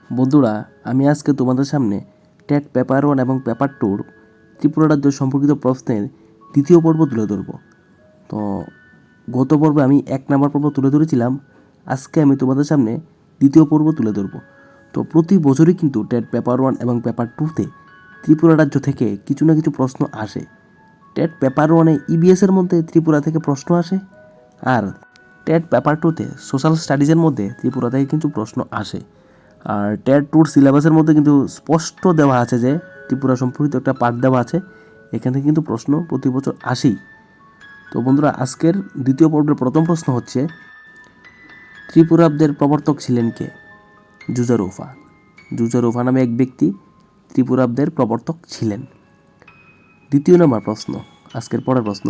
বন্ধুরা, আমি আজকে তোমাদের সামনে টেট পেপার 1 এবং পেপার 2 ত্রিপুরা রাজ্য সম্পর্কিত প্রশ্নের দ্বিতীয় পর্ব তুলে ধরব। তো গত পর্বে আমি 1 নম্বর পর্ব তুলে ধরেছিলাম, আজকে আমি তোমাদের সামনে দ্বিতীয় পর্ব তুলে ধরব। তো প্রতি বছরই কিন্তু টেট পেপার 1 এবং পেপার 2তে ত্রিপুরা রাজ্য থেকে কিছু না কিছু প্রশ্ন আসে। টেট পেপার 1-এ ইবিএসের মধ্যে ত্রিপুরা থেকে প্রশ্ন আসে, আর টেট পেপার 2তে সোশ্যাল স্টাডিজের মধ্যে ত্রিপুরা থেকে কিন্তু প্রশ্ন আসে। আর টেট 2 সিলেবাসের মধ্যে কিন্তু স্পষ্ট দেওয়া আছে যে ত্রিপুরা সম্পর্কিত একটা পাঠ দেওয়া আছে, এখান থেকে কিন্তু প্রশ্ন প্রতি বছর আসেই। তো বন্ধুরা, আজকের দ্বিতীয় পর্বের প্রথম প্রশ্ন হচ্ছে, ত্রিপুরাব্দের প্রবর্তক ছিলেন কে? জুজারৌফা। জুজারৌফা নামে এক ব্যক্তি ত্রিপুরাব্দের প্রবর্তক ছিলেন। দ্বিতীয় নম্বর প্রশ্ন, আজকের পরের প্রশ্ন,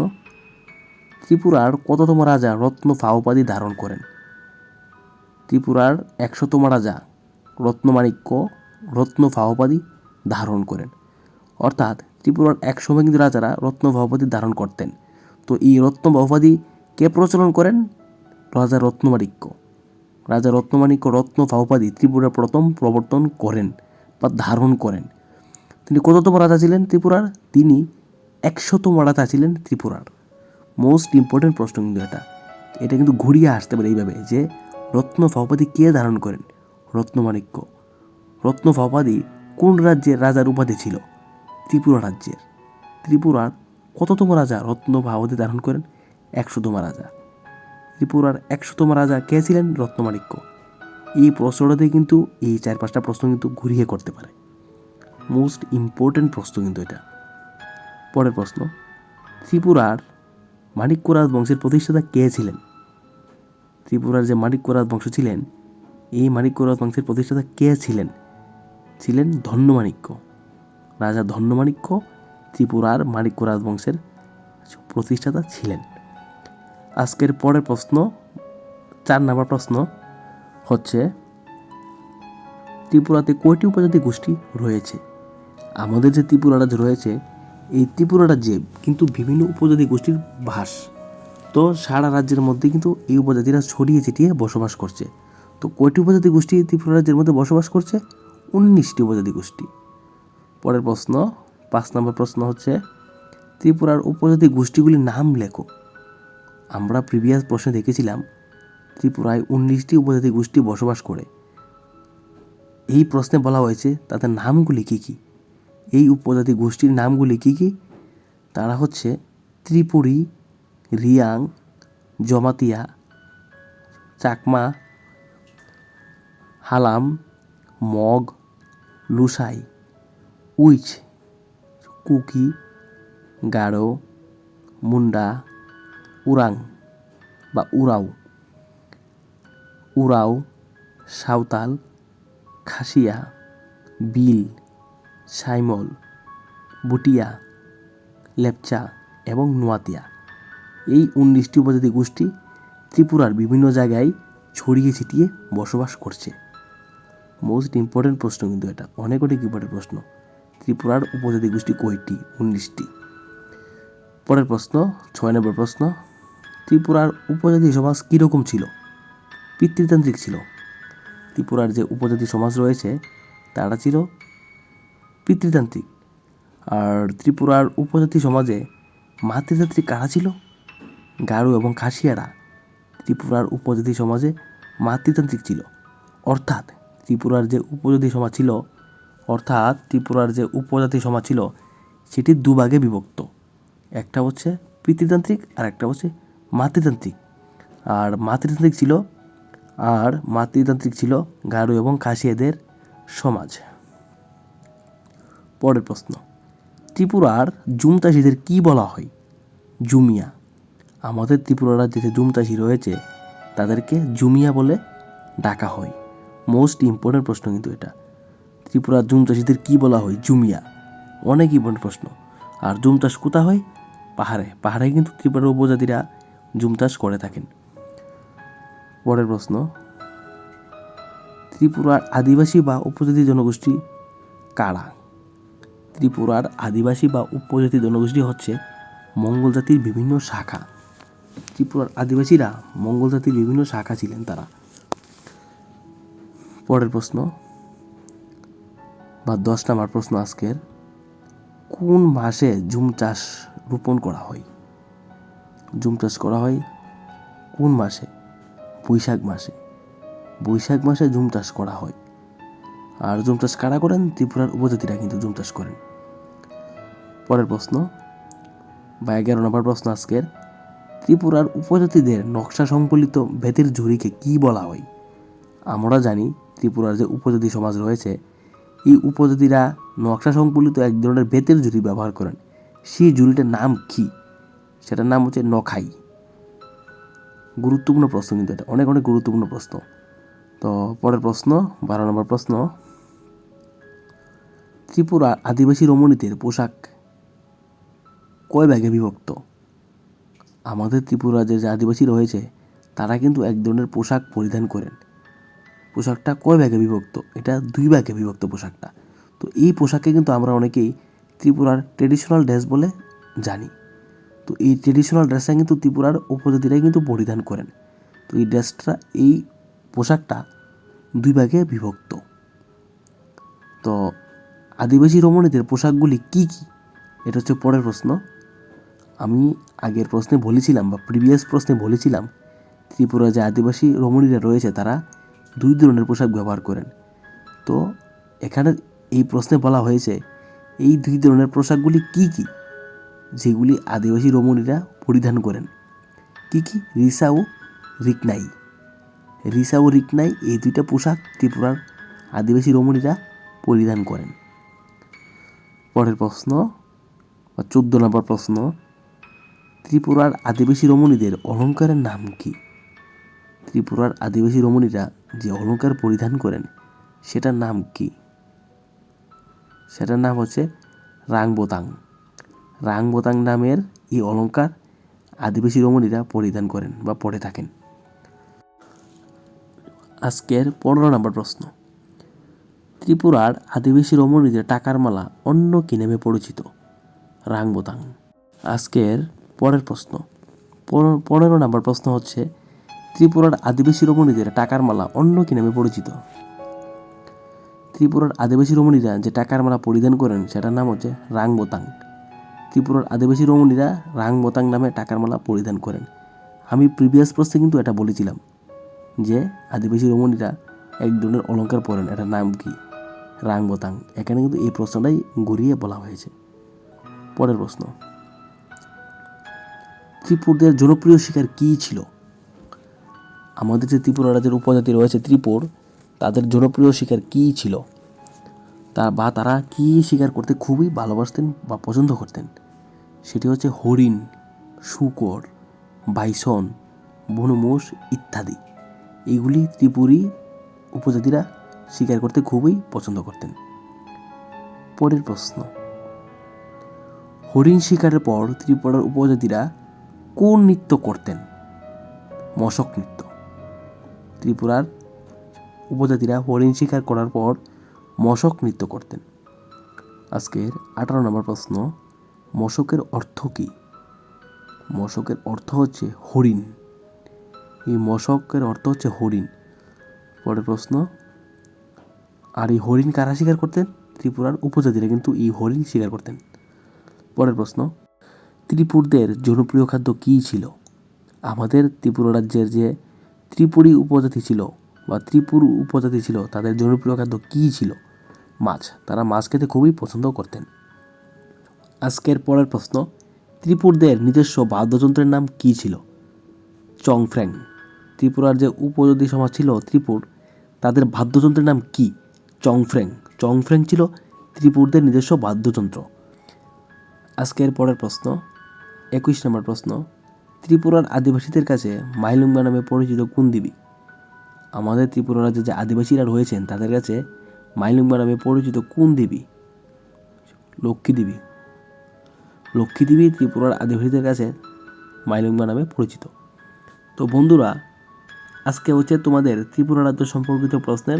ত্রিপুরার কততম রাজা রত্নফা উপাধি ধারণ করেন? ত্রিপুরার 100তম রাজা রত্নমাণিক্য রত্নফা উপাধি ধারণ করেন। অর্থাৎ ত্রিপুরার 100 কিন্তু রাজারা রত্নফা উপাধি ধারণ করতেন। তো এই রত্নফা উপাধি কে প্রচলন করেন? রাজা রত্নমাণিক্য। রাজা রত্নমাণিক্য রত্নফা উপাধি ত্রিপুরার প্রথম প্রবর্তন করেন বা ধারণ করেন। তিনি কততম রাজা ছিলেন ত্রিপুরার? তিনি 100তম রাজা ছিলেন ত্রিপুরার। মোস্ট ইম্পর্টেন্ট প্রশ্ন কিন্তু এটা কিন্তু ঘুরিয়ে আসতে পারে এইভাবে যে রত্নফা উপাধি কে ধারণ করেন? রত্নমাণিক্য। রত্নফা উপাধি কোন রাজ্যের রাজার উপাধি ছিল? ত্রিপুরা রাজ্যের। ত্রিপুরার কততম রাজা রত্নফা উপাধি ধারণ করেন? 100তম রাজা। ত্রিপুরার 100তম রাজা কে ছিলেন? রত্নমাণিক্য। এই প্রশ্নটাতে কিন্তু এই 4-5টা প্রশ্ন কিন্তু ঘুরিয়ে করতে পারে। মোস্ট ইম্পর্টেন্ট প্রশ্ন কিন্তু এটা। পরের প্রশ্ন, ত্রিপুরার মাণিক্য রাজবংশের প্রতিষ্ঠাতা কে ছিলেন? ত্রিপুরার যে মাণিক্য রাজবংশ ছিলেন, এই মাণিক্য রাজবংশের প্রতিষ্ঠাতা কে ছিলেন? ছিলেন ধন্যমাণিক্য। রাজা ধন্যমাণিক্য ত্রিপুরার মাণিক্য রাজবংশের প্রতিষ্ঠাতা ছিলেন। আজকের পরের প্রশ্ন, 4 নম্বর প্রশ্ন হচ্ছে, ত্রিপুরাতে কয়টি উপজাতি গোষ্ঠী রয়েছে? আমাদের যে ত্রিপুরা রাজ্য রয়েছে, এই ত্রিপুরা রাজ্যে কিন্তু বিভিন্ন উপজাতি গোষ্ঠীর বাস। তো সারা রাজ্যের মধ্যে কিন্তু এই উপজাতিরা ছড়িয়ে ছিটিয়ে বসবাস করছে। তো কয়টি উপজাতি গোষ্ঠী ত্রিপুরা রাজ্যের মধ্যে বসবাস করছে? 19টি উপজাতি গোষ্ঠী। পরের প্রশ্ন, 5 নম্বর প্রশ্ন হচ্ছে, ত্রিপুরার উপজাতি গোষ্ঠীগুলির নাম লেখো। আমরা প্রিভিয়াস প্রশ্নে দেখেছিলাম ত্রিপুরায় 19টি উপজাতি গোষ্ঠী বসবাস করে। এই প্রশ্নে বলা হয়েছে তাদের নামগুলি কী কী? এই উপজাতি গোষ্ঠীর নামগুলি কী কী? তারা হচ্ছে ত্রিপুরী, রিয়াং, জমাতিয়া, চাকমা, হালাম, মগ, লুসাই, উইচ, কুকি, গারো, মুন্ডা, উরাং বা উরাও, উরাও, সাঁওতাল, খাসিয়া, বিল, সাইমল, বুটিয়া, লেপচা এবং নোয়াতিয়া। এই 19টি উপজাতি গোষ্ঠী ত্রিপুরার বিভিন্ন জায়গায় ছড়িয়ে ছিটিয়ে বসবাস করছে। মোস্ট ইম্পর্টেন্ট প্রশ্ন কিন্তু এটা, অনেক ইম্পর্টেন্ট প্রশ্ন। ত্রিপুরার উপজাতি গোষ্ঠী কয়টি? 19টি। পরের প্রশ্ন, 6 নম্বর প্রশ্ন, ত্রিপুরার উপজাতি সমাজ কীরকম ছিল? পিতৃতান্ত্রিক ছিল। ত্রিপুরার যে উপজাতি সমাজ রয়েছে তারা ছিল পিতৃতান্ত্রিক। আর ত্রিপুরার উপজাতি সমাজে মাতৃতান্ত্রিক কারা ছিল? গারো এবং খাসিয়ারা ত্রিপুরার উপজাতি সমাজে মাতৃতান্ত্রিক ছিল। অর্থাৎ ত্রিপুরার যে উপজাতি সমাজ ছিল সেটি দুভাগে বিভক্ত। একটা হচ্ছে পিতৃতান্ত্রিক আর একটা হচ্ছে মাতৃতান্ত্রিক। আর মাতৃতান্ত্রিক ছিল গারো এবং খাসিয়াদের সমাজ। পরের প্রশ্ন, ত্রিপুরার জুম চাষিদের কী বলা হয়? জুমিয়া। আমাদের ত্রিপুরা রাজ্যে যে জুম চাষি রয়েছে তাদেরকে জুমিয়া বলে ডাকা হয়। মোস্ট ইম্পর্টেন্ট প্রশ্ন কিন্তু এটা। ত্রিপুরার জুম চাষিদের কী বলা হয়? জুমিয়া। অনেক ইম্পর্টেন্ট প্রশ্ন। আর জুম চাষ কোথায় হয়? পাহাড়ে কিন্তু ত্রিপুরার উপজাতিরা জুম চাষ করে থাকেন। পরের প্রশ্ন, ত্রিপুরার আদিবাসী বা উপজাতি জনগোষ্ঠী কারা? ত্রিপুরার আদিবাসী বা উপজাতি জনগোষ্ঠী হচ্ছে মঙ্গল জাতির বিভিন্ন শাখা। ত্রিপুরার আদিবাসীরা মঙ্গল জাতির বিভিন্ন শাখা ছিলেন তারা। পরের প্রশ্ন, বা 10 নম্বর প্রশ্ন আজকের, কোন মাসে ঝুম চাষ রোপণ করা হয়? ঝুম চাষ করা হয় কোন মাসে? বৈশাখ মাসে। বৈশাখ মাসে ঝুম চাষ করা হয়। আর ঝুম চাষ কারা করেন? ত্রিপুরার উপজাতিরা কিন্তু ঝুম চাষ করেন। পরের প্রশ্ন বা 11 নম্বর প্রশ্ন আজকের, ত্রিপুরার উপজাতিদের নকশা সংবলিত বেতের ঝুড়িকে কি বলা হয়? আমরা জানি ত্রিপুরার যে উপজাতি সমাজ রয়েছে, এই উপজাতিরা নকশা সংবলিত এক ধরনের বেতের ঝুড়ি ব্যবহার করেন। সেই ঝুড়িটার নাম কি? সেটার নাম হচ্ছে নখাই। গুরুত্বপূর্ণ প্রশ্ন কিন্তু এটা, অনেক অনেক গুরুত্বপূর্ণ প্রশ্ন। তো পরের প্রশ্ন 12 নম্বর প্রশ্ন, ত্রিপুরা আদিবাসী রমণীদের পোশাক কয় ভাগে বিভক্ত? আমাদের ত্রিপুরা যে আদিবাসী রয়েছে তারা কিন্তু এক ধরনের পোশাক পরিধান করেন। পোশাকটা কয় ভাগে বিভক্ত? এটা 2 ভাগে বিভক্ত পোশাকটা। তো এই পোশাককে কিন্তু আমরা অনেকেই ত্রিপুরার ট্রেডিশনাল ড্রেস বলে জানি। তো এই ট্রেডিশনাল ড্রেসটা কিন্তু ত্রিপুরার উপজাতিরাই কিন্তু পরিধান করেন। তো এই পোশাকটা 2 ভাগে বিভক্ত। তো আদিবাসী রমণীদের পোশাকগুলি কি কি? এটা হচ্ছে পরের প্রশ্ন। আমি আগের প্রশ্নে বলেছিলাম বা প্রিভিয়াস প্রশ্নে বলেছিলাম, ত্রিপুরা যে আদিবাসী রমণীরা রয়েছে তারা 2 ধরনের পোশাক ব্যবহার করেন। তো এখানে এই প্রশ্নে বলা হয়েছে এই 2 ধরনের পোশাকগুলি কি কি, যেগুলি আদিবাসী রমণীরা পরিধান করেন। কি কি? রিসা ও রিকনাই। রিসা ও রিকনাই এই 2টা পোশাক ত্রিপুরার আদিবাসী রমণীরা পরিধান করেন। পরের প্রশ্ন বা 14 নম্বর প্রশ্ন, ত্রিপুরার আদিবাসী রমণীদের অলঙ্কারের নাম কি? ত্রিপুরার আদিবাসী রমণীরা যে অলঙ্কার পরিধান করেন সেটার নাম কি? সেটার নাম হচ্ছে রাংবোতাং। রাংবোতাং নামের এই অলঙ্কার আদিবাসী রমণীরা পরিধান করেন বা পরে থাকেন। আজকের 15 নম্বর প্রশ্ন, ত্রিপুরার আদিবাসী রমণীদের টাকার মালা অন্য কি নামে পরিচিত? রাংবোতাং। আজকের পরের প্রশ্ন 15 নম্বর প্রশ্ন হচ্ছে, ত্রিপুরার আদিবাসী রমণীদের টাকার মালা অন্য কি নামে পরিচিত? ত্রিপুরার আদিবাসী রমণীরা যে টাকার মালা পরিধান করেন সেটার নাম হচ্ছে রাংবোতাং। ত্রিপুরার আদিবাসী রমণীরা রাংবোতাং নামে টাকার মালা পরিধান করেন। আমি প্রিভিয়াস প্রশ্নে কিন্তু এটা বলেছিলাম যে আদিবাসী রমণীরা এক ধরনের অলঙ্কার পরেন, এটার নাম কি? রাংবোতাং। এখানে কিন্তু এই প্রশ্নটাই ঘুরিয়ে বলা হয়েছে। পরের প্রশ্ন, ত্রিপুরদের জনপ্রিয় শিকার কী ছিল? আমাদের যে ত্রিপুরা রাজ্যের উপজাতি রয়েছে ত্রিপুর, তাদের জনপ্রিয় শিকার কী ছিল? তারা কী শিকার করতে খুবই ভালোবাসতেন বা পছন্দ করতেন? সেটি হচ্ছে হরিণ, শূকর, বাইসন, বনমোষ ইত্যাদি। এইগুলি ত্রিপুরী উপজাতিরা শিকার করতে খুবই পছন্দ করতেন। পরের প্রশ্ন, হরিণ শিকারের পর ত্রিপুরার উপজাতিরা কোন নৃত্য করতেন? মশক নৃত্য। ত্রিপুরার উপজাতিরা হরিণ শিকার করার পর মশক নৃত্য করতেন। আজকের 18 নম্বর প্রশ্ন, মশকের অর্থ কী? মশকের অর্থ হচ্ছে হরিণ। এই মশকের অর্থ হচ্ছে হরিণ। পরের প্রশ্ন, আর এই হরিণ কারা শিকার করতেন? ত্রিপুরার উপজাতিরা কিন্তু এই হরিণ শিকার করতেন। পরের প্রশ্ন, ত্রিপুরদের জনপ্রিয় খাদ্য কী ছিল? আমাদের ত্রিপুরা রাজ্যের যে ত্রিপুরী উপজাতি ছিল বা ত্রিপুর উপজাতি ছিল তাদের জনপ্রিয় খাদ্য কী ছিল? মাছ। তারা মাছ খেতে খুবই পছন্দ করতেন। আজকের পরের প্রশ্ন, ত্রিপুরদের নিজস্ব বাদ্যযন্ত্রের নাম কী ছিল? চংফ্র্যাং। ত্রিপুরার যে উপজাতি সমাজ ছিল ত্রিপুর, তাদের বাদ্যযন্ত্রের নাম কি? চংফ্র্যাং। চংফ্র্যাং ছিল ত্রিপুরদের নিজস্ব বাদ্যযন্ত্র। আজকের পরের প্রশ্ন 21 নম্বর প্রশ্ন, ত্রিপুরার আদিবাসীদের কাছে মাইলুঙ্গা নামে পরিচিত কোন দেবী? আমাদের ত্রিপুরা রাজ্যে যে আদিবাসীরা রয়েছেন তাদের কাছে মাইলুঙ্গা নামে পরিচিত কোন দেবী? লক্ষ্মী দেবী। লক্ষ্মী দেবী ত্রিপুরার আদিবাসীদের কাছে মাইলুঙ্গা নামে পরিচিত। তো বন্ধুরা, আজকে হচ্ছে তোমাদের ত্রিপুরা রাজ্য সম্পর্কিত প্রশ্নের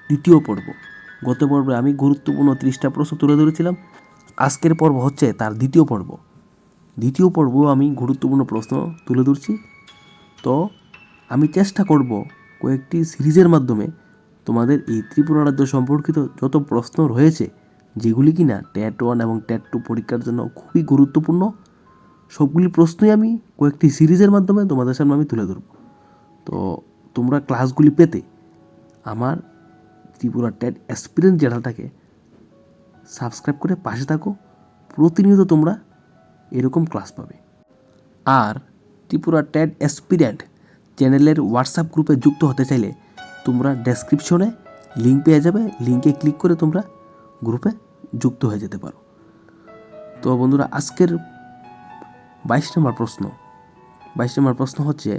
দ্বিতীয় পর্ব। গত পর্বে আমি গুরুত্বপূর্ণ 30টা প্রশ্ন তুলে ধরেছিলাম। আজকের পর্ব হচ্ছে তার দ্বিতীয় পর্ব। দ্বিতীয় পর্ব আমি গুরুত্বপূর্ণ প্রশ্ন তুলে ধরছি। তো আমি চেষ্টা করব কয়েকটি সিরিজের মাধ্যমে তোমাদের এই ত্রিপুরা রাজ্য সম্পর্কিত যত প্রশ্ন রয়েছে, যেগুলি কিনা ট্যাট 1 এবং ট্যাট 2 পরীক্ষার জন্য খুবই গুরুত্বপূর্ণ, সবগুলি প্রশ্নই আমি কয়েকটি সিরিজের মাধ্যমে তোমাদের সামনে আমি তুলে ধরব। তো তোমরা ক্লাসগুলি পেতে আমার ত্রিপুরা ট্যাট এক্সপিরিয়েন্স চ্যানেলটাকে সাবস্ক্রাইব করে পাশে থাকো। প্রতিনিয়ত তোমরা এরকম ক্লাস পাবে। আর ত্রিপুরা ট্যাট এক্সপিরিয়েন্ট চ্যানেলের হোয়াটসঅ্যাপ গ্রুপে যুক্ত হতে চাইলে তোমরা ডেসক্রিপশনে লিঙ্ক পেয়ে যাবে, লিঙ্কে ক্লিক করে তোমরা গ্রুপে যুক্ত হয়ে যেতে পারো। তো বন্ধুরা, আজকের 22 নম্বর প্রশ্ন হচ্ছে,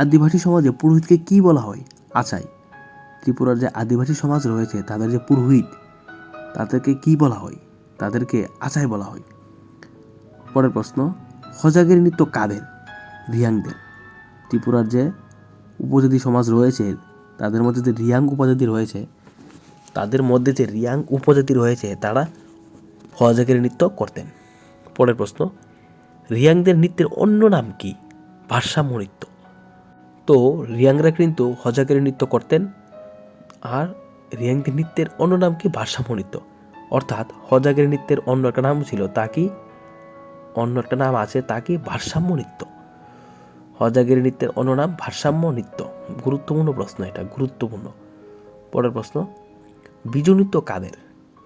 আদিবাসী সমাজে পুরোহিতকে কী বলা হয়? আচাই। ত্রিপুরার যে আদিবাসী সমাজ রয়েছে তাদের যে পুরোহিত, তাদেরকে কী বলা হয়? তাদেরকে আচাই বলা হয়। পরের প্রশ্ন, হজাগের নৃত্য কাদের? রিয়াংদের। ত্রিপুরার যে উপজাতি সমাজ রয়েছে তাদের মধ্যে যে রিয়াং উপজাতি রয়েছে, তারা হজাগের নৃত্য করতেন। পরের প্রশ্ন, রিয়াংদের নৃত্যের অন্য নাম কি? ভারসাম্য নৃত্য। তো রিয়াংরা কিন্তু হজাগের নৃত্য করতেন, আর রিয়াংদের নৃত্যের অন্য নাম কি? ভারসাম্য নৃত্য। অর্থাৎ হজাগের নৃত্যের অন্য একটা নাম ছিল, অন্য একটা নাম আছে, তা কি? ভারসাম্য নৃত্য। হজাগের নৃত্যের অন্য নাম ভারসাম্য নৃত্য। গুরুত্বপূর্ণ প্রশ্ন, এটা গুরুত্বপূর্ণ। পরের প্রশ্ন, বিজু নৃত্য কাদের?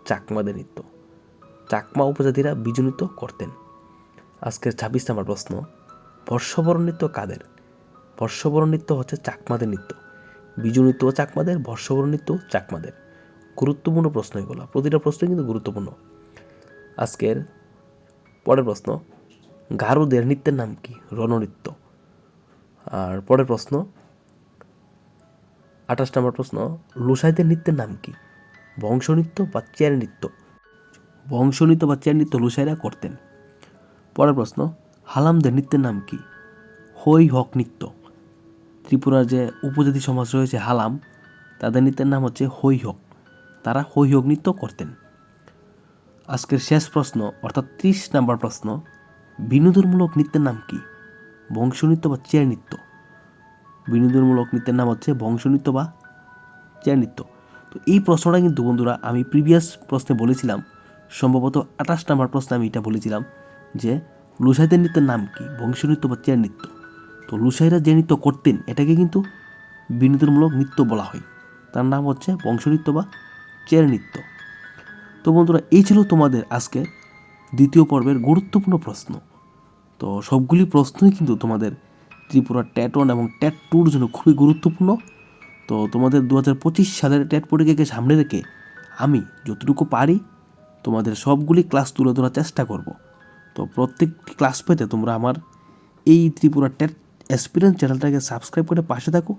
চাকমাদের নৃত্য। চাকমা উপজাতিরা বিজু নৃত্য করতেন। আজকের 26 নম্বর প্রশ্ন, বর্ষবরণ নৃত্য কাদের? বর্ষবরণ নৃত্য হচ্ছে চাকমাদের নৃত্য। বিজু নৃত্য চাকমাদের, বর্ষবরণ নৃত্য চাকমাদের। গুরুত্বপূর্ণ প্রশ্ন এগুলো, প্রতিটা প্রশ্নই কিন্তু গুরুত্বপূর্ণ। আজকের পরের প্রশ্ন, গারোদের নৃত্যের নাম কি? রণনৃত্য। আর পরের প্রশ্ন 28 নম্বর প্রশ্ন, লুসাইদের নৃত্যের নাম কি? বংশনৃত্য বা চেয়ার নৃত্য। বংশনৃত্য বা চেয়ার নৃত্য লুসাইরা করতেন। পরের প্রশ্ন, হালামদের নৃত্যের নাম কি? হৈ হক নৃত্য। ত্রিপুরার যে উপজাতি সমাজ রয়েছে হালাম, তাদের নৃত্যের নাম হচ্ছে হৈ হক। তারা হৈ হক নৃত্য করতেন। আজকের শেষ প্রশ্ন অর্থাৎ 30 নম্বর প্রশ্ন, বিনোদনমূলক নৃত্যের নাম কি? বংশনৃত্য বা চেয়ার নৃত্য। বিনোদনমূলক নৃত্যের নাম হচ্ছে বংশনৃত্য বা চেয়ার নৃত্য। তো এই প্রশ্নটা কিন্তু বন্ধুরা আমি প্রিভিয়াস প্রশ্নে বলেছিলাম, সম্ভবত 28 নম্বর প্রশ্নে আমি এটা বলেছিলাম যে লুসাইদের নৃত্যের নাম কি? বংশনৃত্য বা চেয়ার নৃত্য। তো লুসাইরা যে নৃত্য করতেন এটাকে কিন্তু বিনোদনমূলক নৃত্য বলা হয়, তার নাম হচ্ছে বংশনৃত্য বা চেয়ার নৃত্য। তো বন্ধুরা, এই ছিল তোমাদের আজকে দ্বিতীয় পর্বের গুরুত্বপূর্ণ প্রশ্ন। তো সবগুলি প্রশ্নই কিন্তু তোমাদের ত্রিপুরা ট্যাট 1 এবং ট্যাট 2-র জন্য খুবই গুরুত্বপূর্ণ। তো তোমাদের 2025 সালের ট্যাট পরীক্ষাকে সামনে রেখে আমি যতটুকু পারি তোমাদের সবগুলি ক্লাস তুলে ধরার চেষ্টা করব। তো প্রত্যেকটি ক্লাস পেতে তোমরা আমার এই ত্রিপুরা ট্যাট এক্সপিরিয়েন্স চ্যানেলটাকে সাবস্ক্রাইব করে পাশে থাকো।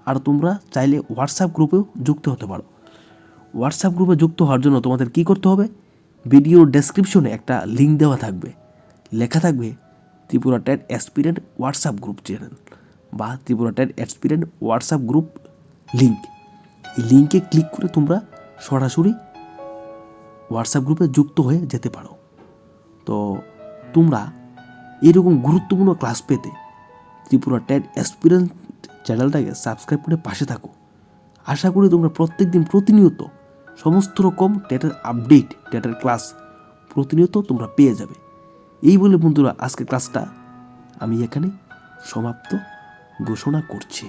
আর তোমরা চাইলে হোয়াটসঅ্যাপ গ্রুপেও যুক্ত হতে পারো। হোয়াটসঅ্যাপ গ্রুপে যুক্ত হওয়ার জন্য তোমাদের কী করতে হবে? ভিডিওর ডেসক্রিপশনে একটা লিঙ্ক দেওয়া থাকবে, লেখা থাকবে ত্রিপুরা ট্যাট এক্সপিরিয়েন্ট হোয়াটসঅ্যাপ গ্রুপ চ্যানেল বা ত্রিপুরা ট্যাট এক্সপিরিয়েন্ট হোয়াটসঅ্যাপ গ্রুপ লিঙ্ক। এই লিঙ্কে ক্লিক করে তোমরা সরাসরি হোয়াটসঅ্যাপ গ্রুপে যুক্ত হয়ে যেতে পারো। তো তোমরা এরকম গুরুত্বপূর্ণ ক্লাস পেতে ত্রিপুরা ট্যাট এক্সপিরিয়েন্স চ্যানেলটাকে সাবস্ক্রাইব করে পাশে থাকো। আশা করি তোমরা প্রত্যেকদিন প্রতিনিয়ত সমস্ত রকম ট্যাটের আপডেট, ট্যাটের ক্লাস প্রতিনিয়ত তোমরা পেয়ে যাবে। এই বলে বন্ধুরা আজকের ক্লাসটা আমি এখানে সমাপ্ত ঘোষণা করছি।